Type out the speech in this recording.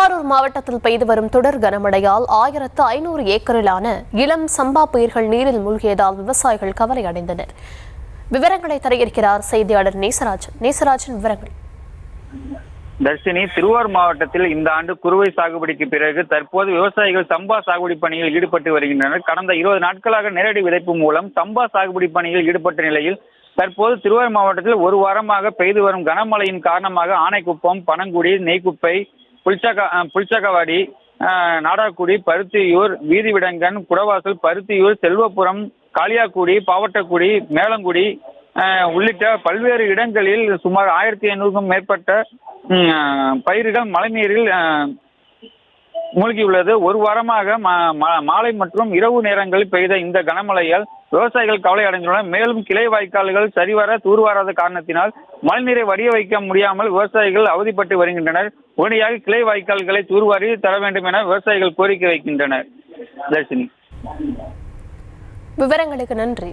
திருவாரூர் மாவட்டத்தில் பெய்து வரும் தொடர் கனமழையால் 1500 ஏக்கரிலான இளம் சம்பா பயிர்கள் நீரில் மூழ்கியதால் விவசாயிகள் கவலை அடைந்தனர். விவரங்களை தர இருக்கிறார் செய்தியாளர் நேசராஜன். விவரங்கள். தர்ஷினி, திருவாரூர் மாவட்டத்தில் இந்த ஆண்டு குறுவை சாகுபடிக்கு பிறகு தற்போது விவசாயிகள் சம்பா சாகுபடி பணியில் ஈடுபட்டு வருகின்றனர். கடந்த 20 நாட்களாக நேரடி விதைப்பு மூலம் சம்பா சாகுபடி பணியில் ஈடுபட்ட நிலையில் தற்போது திருவாரூர் மாவட்டத்தில் ஒரு வாரமாக பெய்து வரும் கனமழையின் காரணமாக ஆனைக்குப்பம், பனங்குடி, நெய்க்குப்பை, புல்ச்சகவாடி, நாடாக்குடி, பருத்தியூர், வீதிவிடங்கன், குடவாசல், பருத்தியூர், செல்வபுரம், காளியாக்குடி, பாவட்டக்குடி, மேலங்குடி உள்ளிட்ட பல்வேறு இடங்களில் சுமார் 1500க்கும் மேற்பட்ட பயிர்கள் மழைநீரில் மூழ்கியுள்ளது. ஒரு வாரமாக மாலை மற்றும் இரவு நேரங்களில் பெய்த இந்த கனமழையால் விவசாயிகள் கவலை அடைந்துள்ளனர். மேலும் கிளை வாய்க்கால்கள் சரிவர தூர்வாராத காரணத்தினால் மழைநீரை வடிய வைக்க முடியாமல் விவசாயிகள் அவதிப்பட்டு வருகின்றனர். உடனடியாக கிளை வாய்க்கால்களை தூர்வாரி தர வேண்டும் என விவசாயிகள் கோரிக்கை வைக்கின்றனர். தர்ஷினி, விவரங்களுக்கு நன்றி.